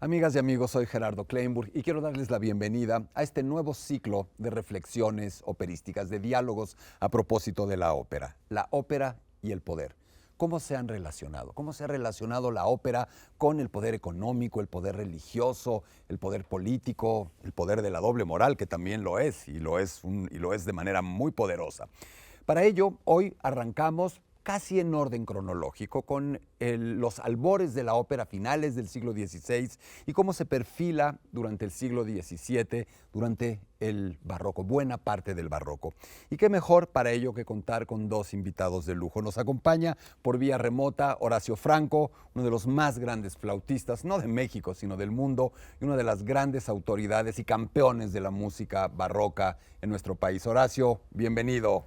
Amigas y amigos, soy Gerardo Kleinburg y quiero darles la bienvenida a este nuevo ciclo de reflexiones operísticas, de diálogos a propósito de la ópera y el poder. ¿Cómo se han relacionado? ¿Cómo se ha relacionado la ópera con el poder económico, el poder religioso, el poder político, el poder de la doble moral, que también lo es, y lo es de manera muy poderosa? Para ello, hoy arrancamos casi en orden cronológico, con los albores de la ópera finales del siglo XVI y cómo se perfila durante el siglo XVII, durante el barroco, buena parte del barroco. Y qué mejor para ello que contar con dos invitados de lujo. Nos acompaña por vía remota Horacio Franco, uno de los más grandes flautistas, no de México, sino del mundo, y una de las grandes autoridades y campeones de la música barroca en nuestro país. Horacio, bienvenido.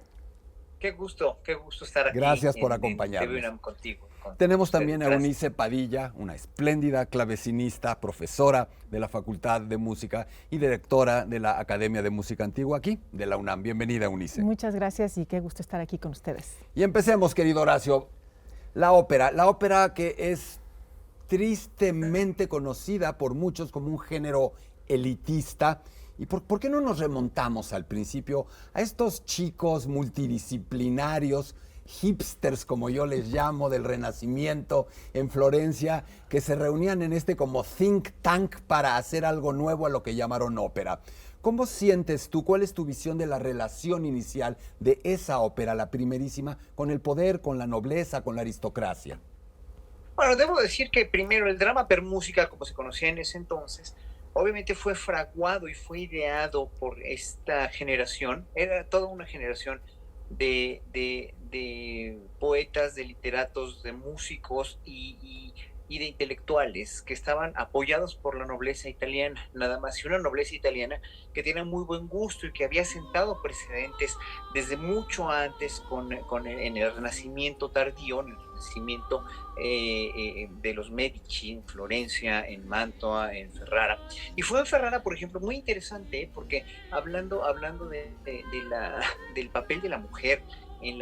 Qué gusto estar aquí Gracias por en TV acompañarnos. UNAM contigo. Con Tenemos ustedes. también a Gracias. Eunice Padilla, una espléndida clavecinista, profesora de la Facultad de Música y directora de la Academia de Música Antigua aquí, de la UNAM. Bienvenida, Eunice. Muchas gracias y qué gusto estar aquí con ustedes. Y empecemos, querido Horacio. La ópera que es tristemente conocida por muchos como un género elitista. ¿Y por qué no nos remontamos al principio a estos chicos multidisciplinarios, hipsters como yo les llamo, del Renacimiento en Florencia, que se reunían en este como think tank para hacer algo nuevo a lo que llamaron ópera? ¿Cómo sientes tú, cuál es tu visión de la relación inicial de esa ópera, la primerísima, con el poder, con la nobleza, con la aristocracia? Bueno, debo decir que primero el drama per música, como se conocía en ese entonces, obviamente fue fraguado y fue ideado por esta generación. Era toda una generación de poetas, de literatos, de músicos y de intelectuales que estaban apoyados por la nobleza italiana, nada más, y una nobleza italiana que tenía muy buen gusto y que había sentado precedentes desde mucho antes en el Renacimiento tardío, en el Renacimiento de los Medici, en Florencia, en Mantua, en Ferrara. Y fue en Ferrara, por ejemplo, muy interesante, porque hablando del papel de la mujer en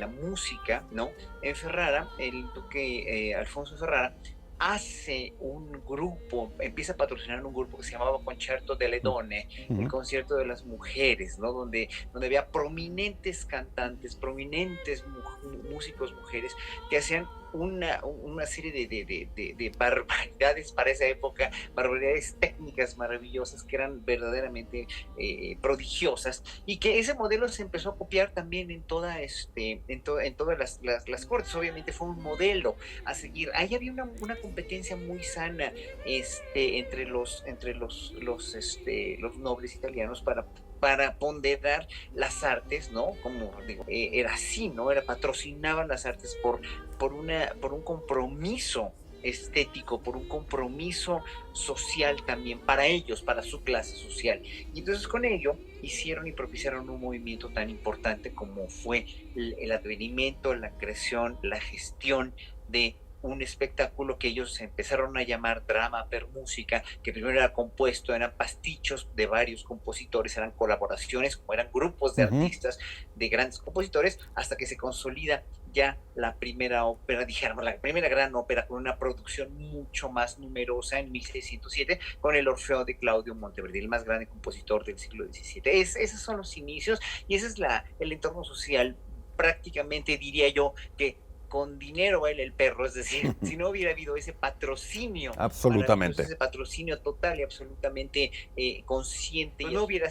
la música, ¿no? En Ferrara, el duque Alfonso Ferrara hace un grupo, empieza a patrocinar un grupo que se llamaba Concerto delle Donne, el concierto de las mujeres, ¿no? Donde había prominentes cantantes, prominentes músicos mujeres que hacían una serie de barbaridades para esa época, barbaridades técnicas maravillosas que eran verdaderamente prodigiosas, y que ese modelo se empezó a copiar también en todas las cortes. Obviamente fue un modelo a seguir. Ahí había una competencia muy sana entre los nobles italianos para ponderar las artes, ¿no? Como digo, era así, ¿no? Patrocinaban las artes por un compromiso estético, por un compromiso social también, para ellos, para su clase social. Y entonces con ello hicieron y propiciaron un movimiento tan importante como fue el advenimiento, la creación, la gestión de un espectáculo que ellos empezaron a llamar drama per música, que primero era compuesto, eran pastichos de varios compositores, eran colaboraciones, como eran grupos de artistas, de grandes compositores, hasta que se consolida ya la primera ópera, dijéramos, la primera gran ópera con una producción mucho más numerosa en 1607, con el Orfeo de Claudio Monteverdi, el más grande compositor del siglo XVII. Esos son los inicios y ese es el entorno social, prácticamente diría yo que con dinero baila el perro, es decir, si no hubiera habido ese patrocinio, absolutamente, ese patrocinio total y absolutamente consciente, pues no hubiera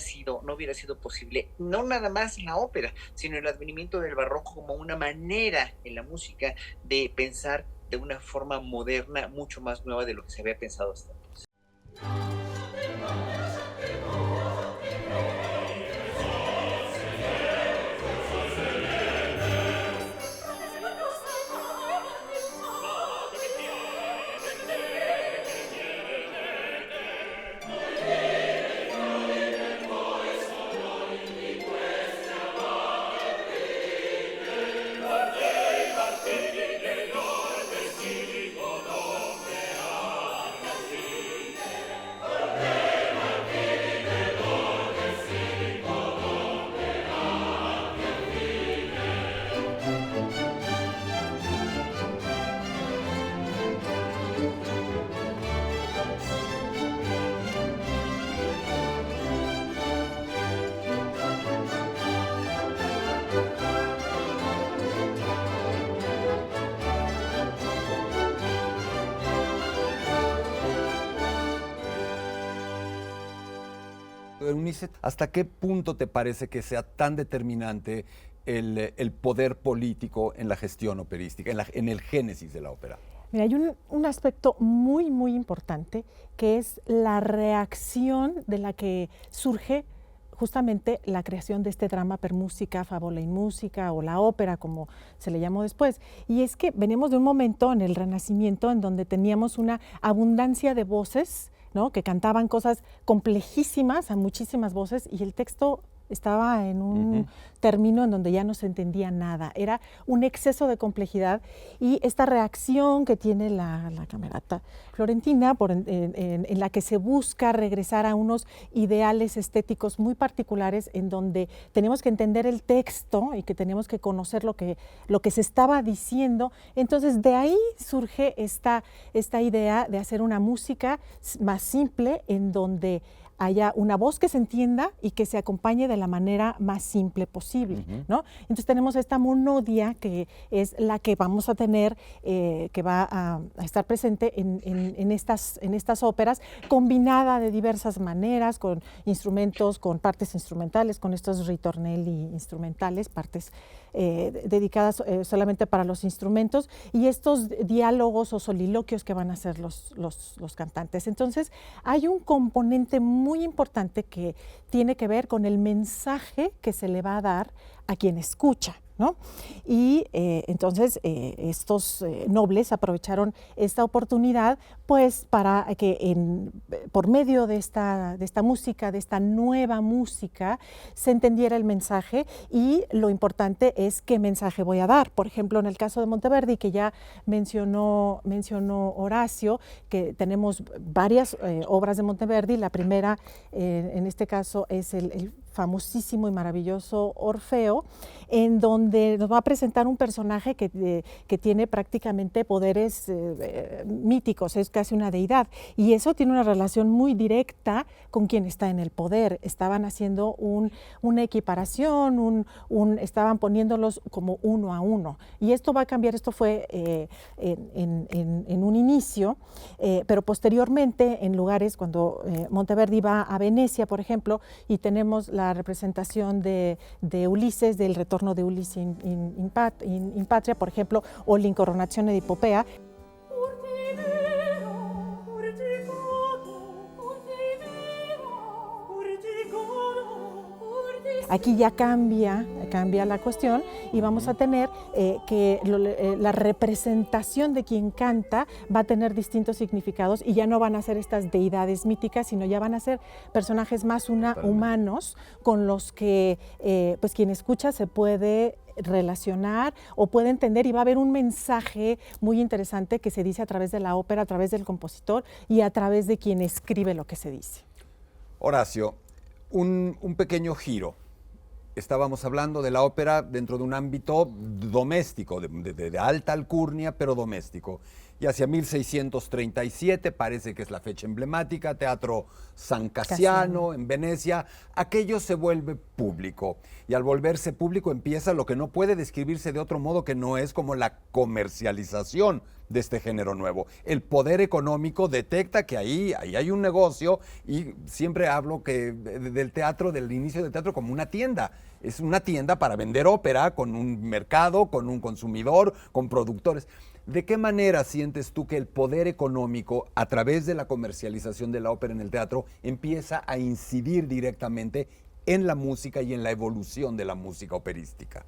sido posible, no nada más la ópera, sino el advenimiento del barroco como una manera en la música de pensar de una forma moderna, mucho más nueva de lo que se había pensado hasta entonces. Eunice, ¿hasta qué punto te parece que sea tan determinante el poder político en la gestión operística, en el génesis de la ópera? Mira, hay un aspecto muy, muy importante que es la reacción de la que surge justamente la creación de este drama per música, fábula in música o la ópera, como se le llamó después. Y es que venimos de un momento en el Renacimiento en donde teníamos una abundancia de voces, ¿no?, que cantaban cosas complejísimas a muchísimas voces y el texto estaba en un término en donde ya no se entendía nada. Era un exceso de complejidad y esta reacción que tiene la camerata florentina en la que se busca regresar a unos ideales estéticos muy particulares en donde tenemos que entender el texto y que tenemos que conocer lo que se estaba diciendo. Entonces de ahí surge esta idea de hacer una música más simple en donde haya una voz que se entienda y que se acompañe de la manera más simple posible, ¿no? Entonces tenemos esta monodia que es la que vamos a tener, que va a estar presente en estas óperas, combinada de diversas maneras, con instrumentos, con partes instrumentales, con estos ritornelli instrumentales, partes dedicadas solamente para los instrumentos y estos diálogos o soliloquios que van a hacer los cantantes. Entonces hay un componente muy importante que tiene que ver con el mensaje que se le va a dar a quien escucha, ¿no? Y entonces estos nobles aprovecharon esta oportunidad pues para que por medio de esta música, de esta nueva música, se entendiera el mensaje y lo importante es qué mensaje voy a dar. Por ejemplo, en el caso de Monteverdi, que ya mencionó Horacio, que tenemos varias obras de Monteverdi. La primera, en este caso, es el famosísimo y maravilloso Orfeo, en donde nos va a presentar un personaje que tiene prácticamente poderes míticos, es casi una deidad, y eso tiene una relación muy directa con quien está en el poder. Estaban haciendo una equiparación, estaban poniéndolos como uno a uno, y esto va a cambiar. Esto fue en un inicio, pero posteriormente en lugares, cuando Monteverdi va a Venecia, por ejemplo, y tenemos la representación de Ulises, del retorno de Ulises in Patria, por ejemplo, o l'Incoronazione di Popea. Aquí ya cambia la cuestión y vamos a tener que la representación de quien canta va a tener distintos significados y ya no van a ser estas deidades míticas, sino ya van a ser personajes más humanos con los que pues quien escucha se puede relacionar o puede entender, y va a haber un mensaje muy interesante que se dice a través de la ópera, a través del compositor y a través de quien escribe lo que se dice. Horacio, un pequeño giro. Estábamos hablando de la ópera dentro de un ámbito doméstico, de alta alcurnia, pero doméstico. Y hacia 1637, parece que es la fecha emblemática, Teatro San Cassiano en Venecia, aquello se vuelve público. Y al volverse público empieza lo que no puede describirse de otro modo que no es como la comercialización de este género nuevo. El poder económico detecta que ahí hay un negocio, y siempre hablo del teatro, del inicio del teatro como una tienda. Es una tienda para vender ópera, con un mercado, con un consumidor, con productores. ¿De qué manera sientes tú que el poder económico, a través de la comercialización de la ópera en el teatro, empieza a incidir directamente en la música y en la evolución de la música operística?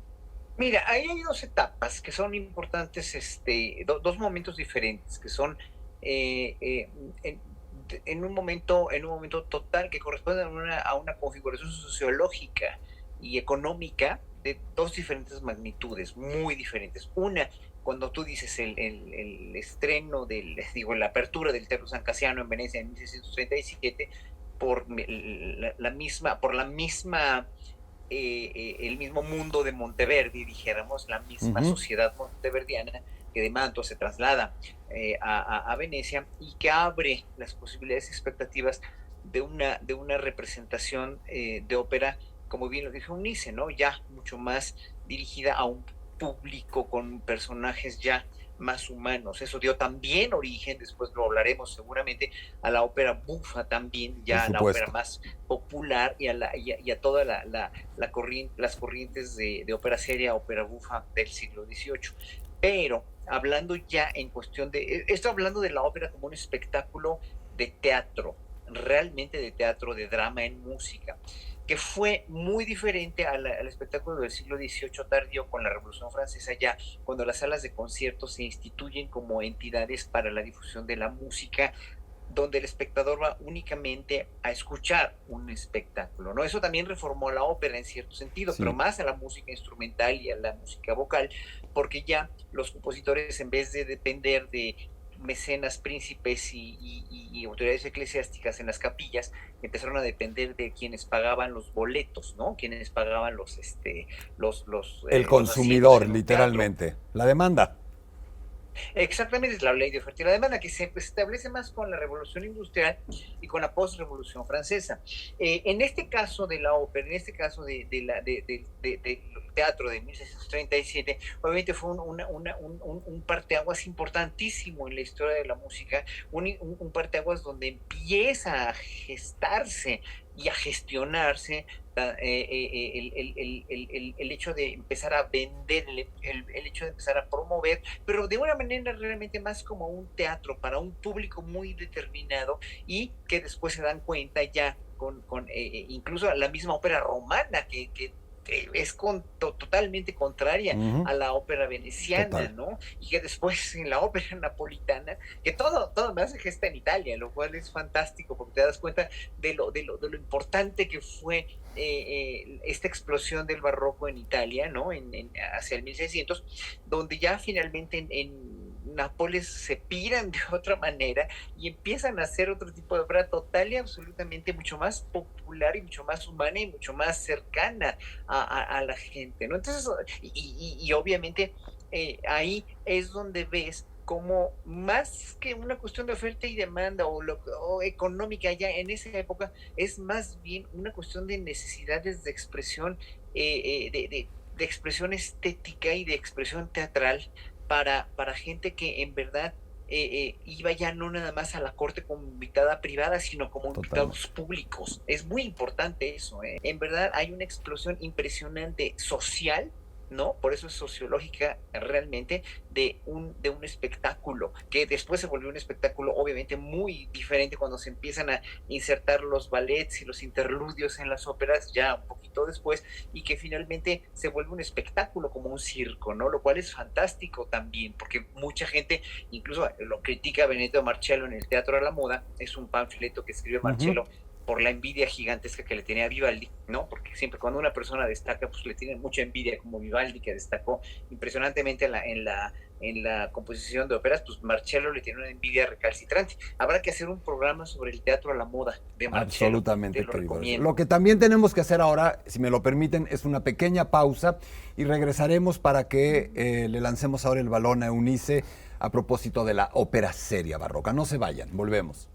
Mira, ahí hay dos etapas que son importantes, dos momentos diferentes, que son en un momento total que corresponde a una configuración sociológica y económica de dos diferentes magnitudes, muy diferentes. Una, cuando tú dices el estreno la apertura del Teatro San Cassiano en Venecia en 1637, por el mismo mundo de Monteverdi, dijéramos, la misma sociedad monteverdiana, que de Mantua se traslada a Venecia y que abre las posibilidades y expectativas de una representación de ópera, como bien lo dijo Eunice, ¿no? Ya mucho más dirigida a un público, con personajes ya más humanos. Eso dio también origen, después lo hablaremos seguramente, a la ópera bufa también, ya a la ópera más popular y a toda las corrientes de ópera seria, ópera bufa del siglo XVIII. Pero hablando ya en cuestión de, estoy hablando de la ópera como un espectáculo de teatro, realmente de teatro, de drama en música, que fue muy diferente al espectáculo del siglo XVIII tardío con la Revolución Francesa, ya cuando las salas de conciertos se instituyen como entidades para la difusión de la música, donde el espectador va únicamente a escuchar un espectáculo, ¿no? Eso también reformó la ópera en cierto sentido, pero más a la música instrumental y a la música vocal, porque ya los compositores, en vez de depender de mecenas, príncipes y autoridades eclesiásticas en las capillas, empezaron a depender de quienes pagaban los boletos, ¿no? Quienes pagaban el consumidor, literalmente, la demanda. Exactamente, es la ley de oferta y la demanda, que se establece más con la Revolución Industrial y con la post-Revolución Francesa. En este caso de la ópera, en este caso del teatro de 1637, obviamente fue un parteaguas importantísimo en la historia de la música, un parteaguas donde empieza a gestarse y a gestionarse el hecho de empezar a vender, el hecho de empezar a promover, pero de una manera realmente más como un teatro para un público muy determinado, y que después se dan cuenta ya con incluso la misma ópera romana que es totalmente contraria a la ópera veneciana, ¿no? Y que después en la ópera napolitana, que todo más se gesta en Italia, lo cual es fantástico porque te das cuenta de lo importante que fue esta explosión del barroco en Italia, ¿no? Hacia el 1600, donde ya finalmente en Nápoles se piran de otra manera y empiezan a hacer otro tipo de obra total y absolutamente mucho más popular y mucho más humana y mucho más cercana a la gente, ¿no? Entonces, y obviamente ahí es donde ves como más que una cuestión de oferta y demanda o económica ya en esa época, es más bien una cuestión de necesidades de expresión, de expresión estética y de expresión teatral para gente que en verdad iba ya no nada más a la corte como invitada privada, sino como invitados públicos. Es muy importante eso, ¿eh? En verdad hay una explosión impresionante social, ¿no? Por eso es sociológica realmente de un espectáculo, que después se volvió un espectáculo obviamente muy diferente cuando se empiezan a insertar los ballets y los interludios en las óperas ya un poquito después, y que finalmente se vuelve un espectáculo como un circo, ¿no? Lo cual es fantástico también, porque mucha gente incluso lo critica a Benedetto Marcello en el Teatro a la Moda. Es un panfleto que escribió Marcello por la envidia gigantesca que le tenía a Vivaldi, ¿no? Porque siempre cuando una persona destaca, pues le tienen mucha envidia, como Vivaldi, que destacó impresionantemente en la composición de óperas, pues Marcello le tiene una envidia recalcitrante. Habrá que hacer un programa sobre el teatro a la moda de Marcello. Absolutamente, querido. Lo que también tenemos que hacer ahora, si me lo permiten, es una pequeña pausa y regresaremos para que le lancemos ahora el balón a Eunice a propósito de la ópera seria barroca. No se vayan, volvemos.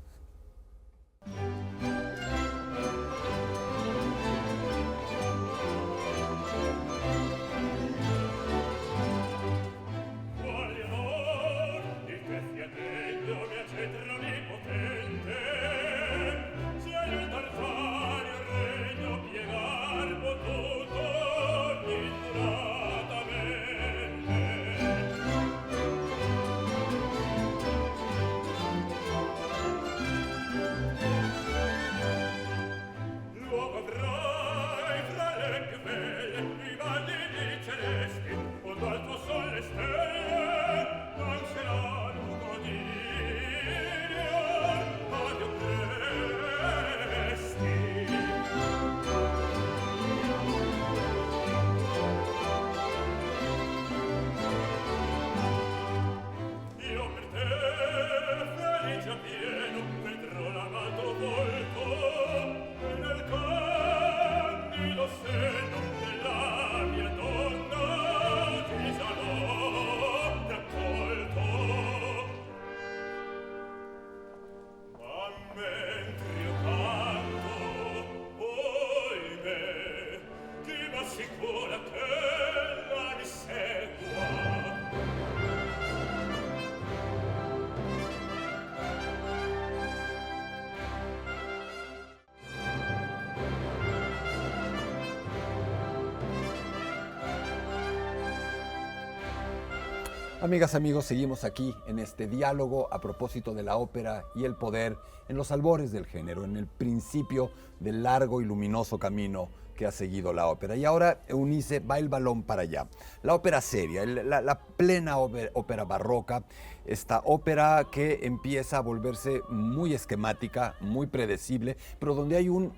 Amigas, amigos, seguimos aquí en este diálogo a propósito de la ópera y el poder en los albores del género, en el principio del largo y luminoso camino que ha seguido la ópera. Y ahora, Eunice, va el balón para allá. La ópera seria, la plena ópera barroca, esta ópera que empieza a volverse muy esquemática, muy predecible, pero donde hay un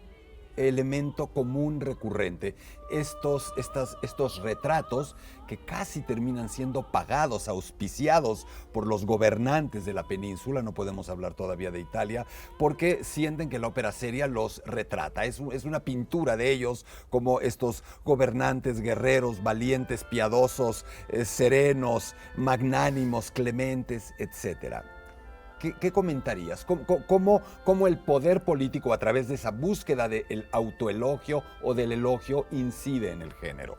elemento común recurrente, estos retratos que casi terminan siendo pagados, auspiciados por los gobernantes de la península, no podemos hablar todavía de Italia, porque sienten que la ópera seria los retrata, es una pintura de ellos como estos gobernantes guerreros, valientes, piadosos, serenos, magnánimos, clementes, etcétera. ¿Qué comentarías? ¿Cómo el poder político a través de esa búsqueda del autoelogio o del elogio incide en el género?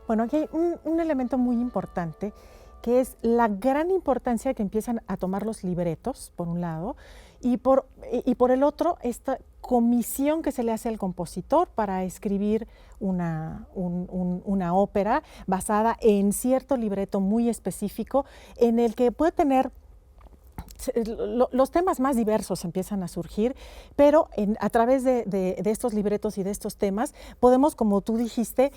Bueno, aquí hay un elemento muy importante que es la gran importancia que empiezan a tomar los libretos, por un lado, y por el otro, esta comisión que se le hace al compositor para escribir una ópera basada en cierto libreto muy específico en el que puede tener los temas más diversos empiezan a surgir, pero a través de estos libretos y de estos temas podemos, como tú dijiste,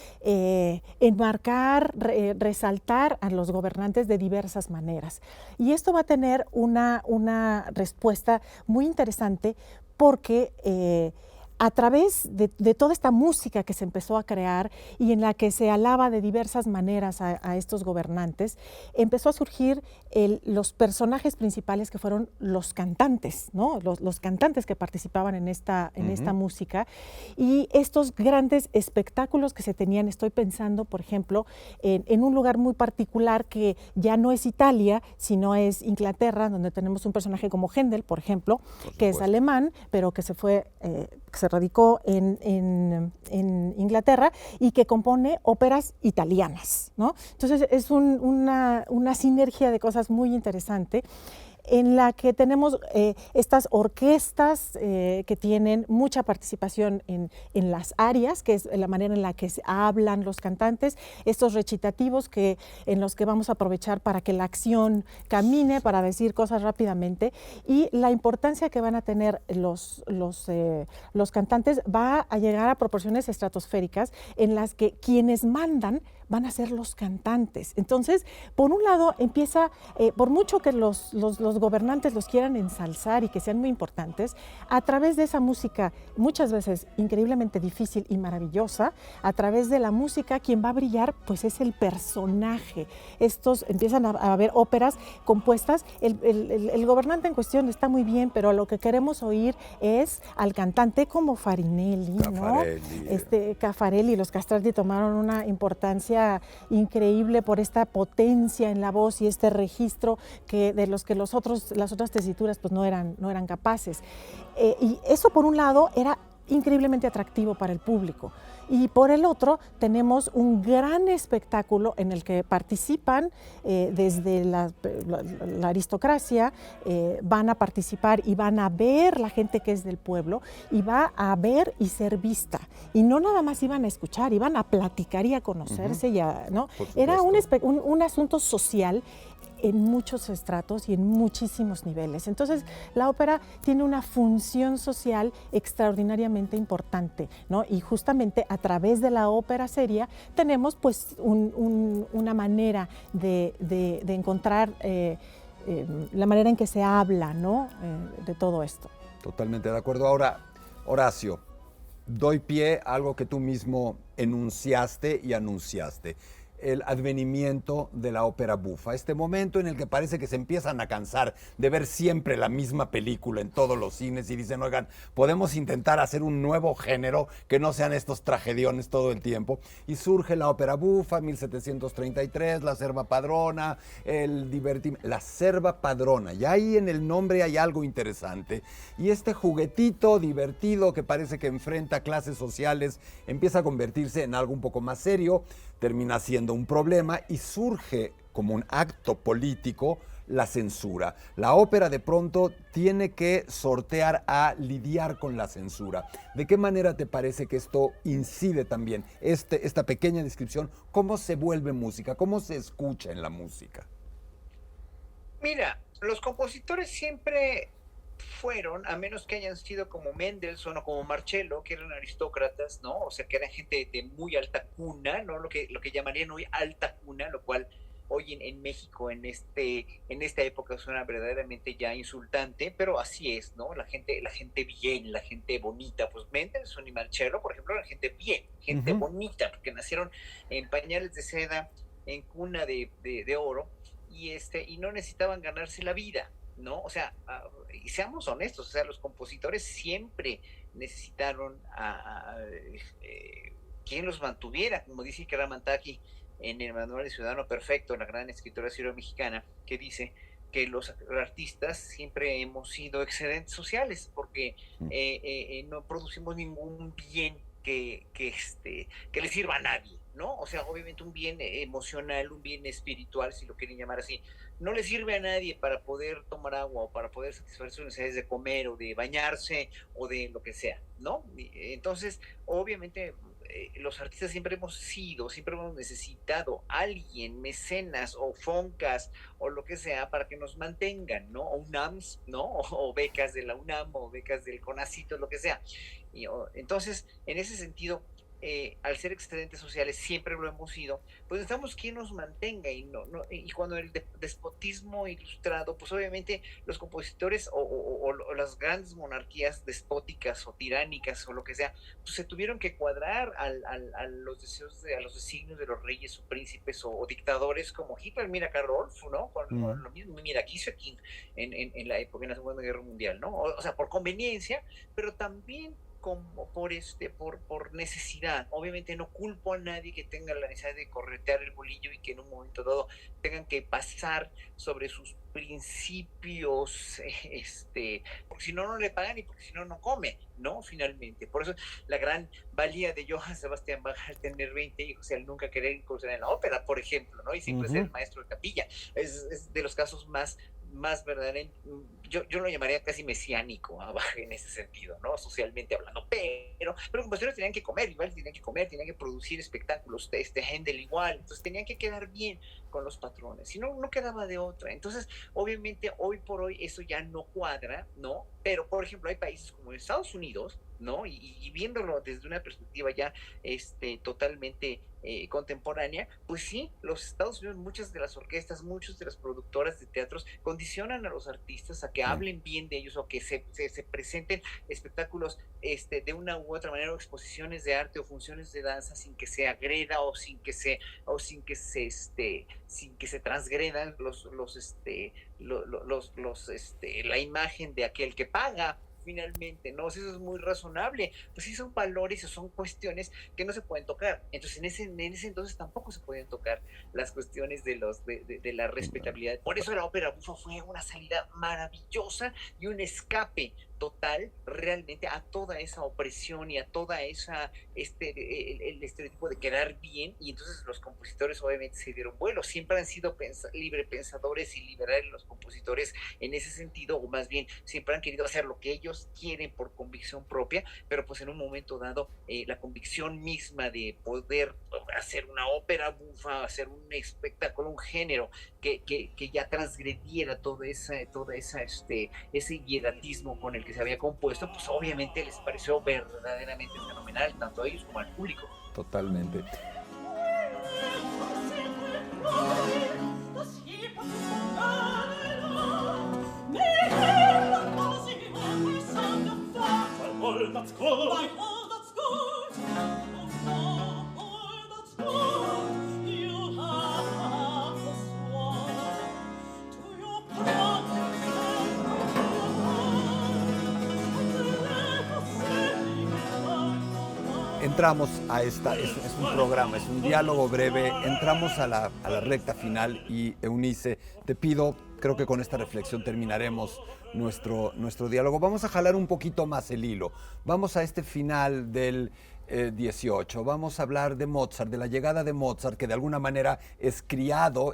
enmarcar, resaltar a los gobernantes de diversas maneras. Y esto va a tener una respuesta muy interesante porque a través de toda esta música que se empezó a crear y en la que se alaba de diversas maneras a estos gobernantes, empezó a surgir los personajes principales que fueron los cantantes, ¿no? Los cantantes que participaban en esta música, y estos grandes espectáculos que se tenían. Estoy pensando, por ejemplo, en un lugar muy particular que ya no es Italia, sino es Inglaterra, donde tenemos un personaje como Händel, por ejemplo, que es alemán, pero que se radicó en Inglaterra y que compone óperas italianas, ¿no? Entonces es una sinergia de cosas muy interesante en la que tenemos estas orquestas que tienen mucha participación en las arias, que es la manera en la que hablan los cantantes, estos recitativos en los que vamos a aprovechar para que la acción camine, para decir cosas rápidamente, y la importancia que van a tener los cantantes va a llegar a proporciones estratosféricas en las que quienes mandan van a ser los cantantes. Entonces, por un lado, empieza, por mucho que los gobernantes los quieran ensalzar y que sean muy importantes, a través de esa música, muchas veces increíblemente difícil y maravillosa, a través de la música, quien va a brillar, pues es el personaje. Empiezan a haber óperas compuestas, el gobernante en cuestión está muy bien, pero lo que queremos oír es al cantante como Farinelli, Caffarelli. ¿no? Caffarelli, los Castrati tomaron una importancia increíble por esta potencia en la voz y este registro de los que las otras tesituras pues no eran capaces. Y eso, por un lado, era increíblemente atractivo para el público. Y por el otro, tenemos un gran espectáculo en el que participan desde la aristocracia, van a participar y van a ver la gente que es del pueblo, y va a ver y ser vista. Y no nada más iban a escuchar, iban a platicar y a conocerse, ¿no? Era un asunto social en muchos estratos y en muchísimos niveles. Entonces, la ópera tiene una función social extraordinariamente importante, ¿no? Y justamente a través de la ópera seria tenemos pues una manera de encontrar la manera en que se habla, ¿no? De todo esto. Totalmente de acuerdo. Ahora, Horacio, doy pie a algo que tú mismo enunciaste y anunciaste: el advenimiento de la ópera bufa, este momento en el que parece que se empiezan a cansar de ver siempre la misma película en todos los cines y dicen, oigan, podemos intentar hacer un nuevo género que no sean estos tragediones todo el tiempo, y surge la ópera bufa, 1733, la serva padrona, la serva padrona, y ahí en el nombre hay algo interesante, y este juguetito divertido que parece que enfrenta clases sociales empieza a convertirse en algo un poco más serio, termina siendo un problema y surge como un acto político la censura. La ópera de pronto tiene que sortear a lidiar con la censura. ¿De qué manera te parece que esto incide también, esta pequeña descripción, cómo se vuelve música, cómo se escucha en la música? Mira, los compositores siempre fueron, a menos que hayan sido como Mendelssohn o como Marcello, que eran aristócratas, ¿no? O sea, que eran gente de muy alta cuna, ¿no? Lo que llamarían hoy alta cuna, lo cual hoy en México, en esta época, suena verdaderamente ya insultante, pero así es, ¿no? La gente bien, la gente bonita. Pues Mendelssohn y Marcello, por ejemplo, eran gente bien, gente Ujú. bonita, porque nacieron en pañales de seda, en cuna de oro, y no necesitaban ganarse la vida, ¿no? O sea, y seamos honestos, o sea, los compositores siempre necesitaron quien los mantuviera, como dice Karamantaki en el Manual de Ciudadano Perfecto, la gran escritora mexicana, que dice que los artistas siempre hemos sido excedentes sociales porque no producimos ningún bien que le sirva a nadie, ¿no? O sea, obviamente un bien emocional, un bien espiritual, si lo quieren llamar así, no le sirve a nadie para poder tomar agua o para poder satisfacer sus necesidades de comer o de bañarse o de lo que sea, ¿no? Entonces, obviamente, los artistas siempre hemos necesitado alguien, mecenas o foncas o lo que sea para que nos mantengan, ¿no? O UNAMS, ¿no? O becas de la UNAM o becas del CONACYT, lo que sea. Entonces, en ese sentido, al ser excedentes sociales, siempre lo hemos sido, pues necesitamos quien nos mantenga y cuando el despotismo ilustrado, pues obviamente los compositores o las grandes monarquías despóticas o tiránicas o lo que sea, pues se tuvieron que cuadrar a los deseos, a los designios de los reyes o príncipes o dictadores como Hitler, mira acá Rodolfo, ¿no? Con lo mismo, mira Kisekin en la época, en la Segunda Guerra Mundial, ¿no? O sea, por conveniencia, pero también como por necesidad. Obviamente no culpo a nadie que tenga la necesidad de corretear el bolillo y que en un momento dado tengan que pasar sobre sus principios, porque si no, no le pagan y porque si no, no come, ¿no? Finalmente. Por eso la gran valía de Johann Sebastian Bach al tener 20 hijos y al nunca querer incursionar en la ópera, por ejemplo, ¿no? Y siempre ser Ujú. el maestro de capilla. Es de los casos más verdaderamente, yo lo llamaría casi mesiánico a Bach en ese sentido, ¿no? Socialmente hablando, pero los compositores tenían que comer, igual tenían que producir espectáculos, Händel igual, entonces tenían que quedar bien con los patrones, si no, no quedaba de otra. Entonces, obviamente, hoy por hoy eso ya no cuadra, ¿no? Pero, por ejemplo, hay países como Estados Unidos, ¿no? Y viéndolo desde una perspectiva ya totalmente contemporánea, pues sí, los Estados Unidos, muchas de las orquestas, muchas de las productoras de teatros condicionan a los artistas a que Sí. hablen bien de ellos o que se presenten espectáculos de una u otra manera o exposiciones de arte o funciones de danza sin que se agreda sin que se transgredan la imagen de aquel que paga finalmente, ¿no? Eso es muy razonable. Pues sí, son valores o son cuestiones que no se pueden tocar. Entonces, en ese entonces tampoco se podían tocar las cuestiones de la respetabilidad. Por eso la ópera bufa fue una salida maravillosa y un escape total realmente a toda esa opresión y a toda esa el estereotipo de quedar bien, y entonces los compositores obviamente se dieron vuelo. Siempre han sido libre pensadores y liberales los compositores en ese sentido, o más bien siempre han querido hacer lo que ellos quieren por convicción propia, pero pues en un momento dado la convicción misma de poder hacer una ópera bufa, hacer un espectáculo, un género que ya transgrediera ese hiedatismo con el que se había compuesto, pues obviamente les pareció verdaderamente fenomenal, tanto a ellos como al público. Totalmente. Entramos a es un programa, es un diálogo breve, entramos a la recta final y Eunice, te pido, creo que con esta reflexión terminaremos nuestro diálogo. Vamos a jalar un poquito más el hilo, vamos a este final del 18, vamos a hablar de Mozart, de la llegada de Mozart, que de alguna manera es creado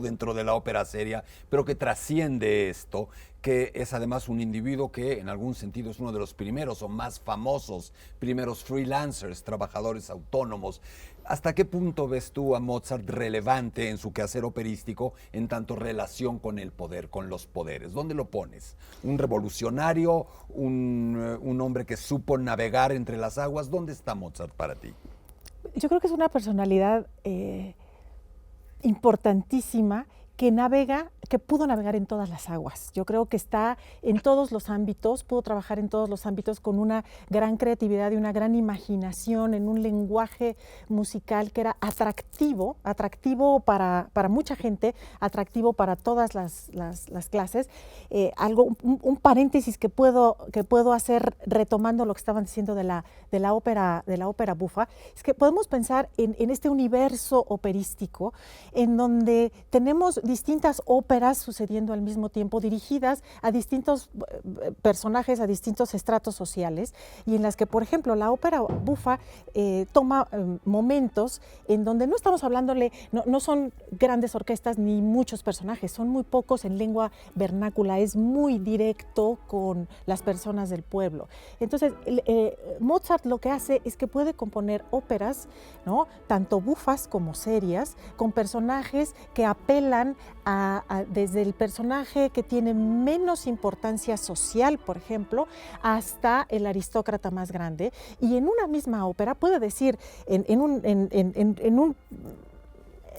dentro de la ópera seria, pero que trasciende esto, que es además un individuo que en algún sentido es uno de los primeros o más famosos, primeros freelancers, trabajadores autónomos. ¿Hasta qué punto ves tú a Mozart relevante en su quehacer operístico en tanto relación con el poder, con los poderes? ¿Dónde lo pones? ¿Un revolucionario? ¿Un hombre que supo navegar entre las aguas? ¿Dónde está Mozart para ti? Yo creo que es una personalidad importantísima que pudo navegar en todas las aguas. Yo creo que está en todos los ámbitos, pudo trabajar en todos los ámbitos con una gran creatividad y una gran imaginación en un lenguaje musical que era atractivo para mucha gente, atractivo para todas las clases. Un paréntesis que puedo hacer retomando lo que estaban diciendo de la ópera bufa, es que podemos pensar en este universo operístico en donde tenemos distintas óperas sucediendo al mismo tiempo, dirigidas a distintos personajes, a distintos estratos sociales, y en las que, por ejemplo, la ópera bufa toma momentos en donde no estamos hablándole, no son grandes orquestas ni muchos personajes, son muy pocos en lengua vernácula, es muy directo con las personas del pueblo. Entonces, Mozart lo que hace es que puede componer óperas, ¿no?, tanto bufas como serias, con personajes que apelan desde el personaje que tiene menos importancia social, por ejemplo, hasta el aristócrata más grande. Y en una misma ópera puede decir, en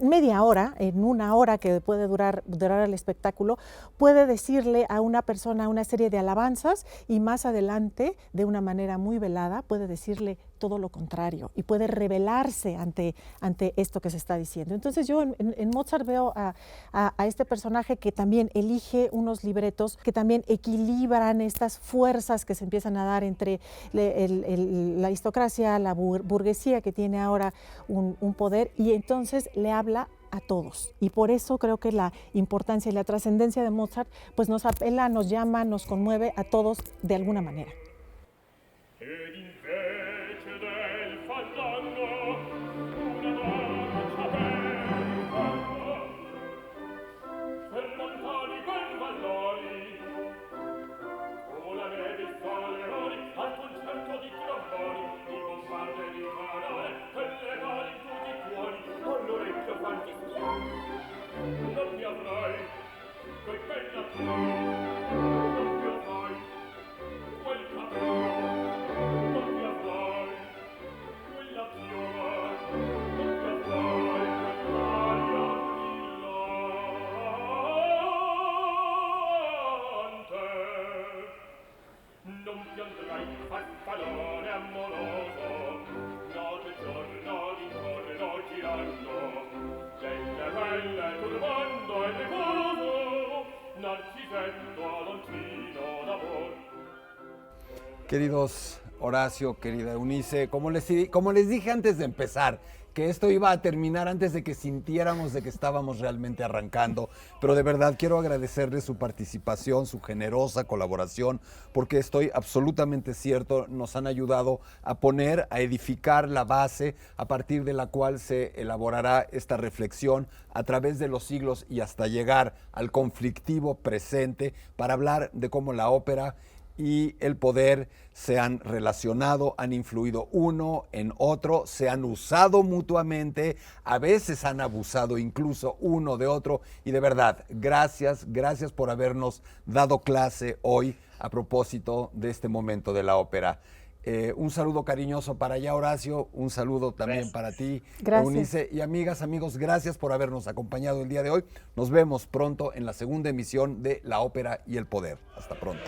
media hora, en una hora que puede durar el espectáculo, puede decirle a una persona una serie de alabanzas y más adelante, de una manera muy velada, puede decirle todo lo contrario y puede rebelarse ante esto que se está diciendo. Entonces yo en Mozart veo a este personaje que también elige unos libretos que también equilibran estas fuerzas que se empiezan a dar entre la aristocracia, la burguesía que tiene ahora un poder, y entonces le habla a todos. Y por eso creo que la importancia y la trascendencia de Mozart pues nos apela, nos llama, nos conmueve a todos de alguna manera. Queridos Horacio, querida Eunice, como les dije antes de empezar, que esto iba a terminar antes de que sintiéramos de que estábamos realmente arrancando, pero de verdad quiero agradecerles su participación, su generosa colaboración, porque estoy absolutamente cierto, nos han ayudado a edificar la base a partir de la cual se elaborará esta reflexión a través de los siglos y hasta llegar al conflictivo presente para hablar de cómo la ópera y el poder se han relacionado, han influido uno en otro, se han usado mutuamente, a veces han abusado incluso uno de otro, y de verdad, gracias por habernos dado clase hoy a propósito de este momento de la ópera. Un saludo cariñoso para allá, Horacio, un saludo también para ti, Eunice, y amigas, amigos, gracias por habernos acompañado el día de hoy. Nos vemos pronto en la segunda emisión de La Ópera y el Poder. Hasta pronto.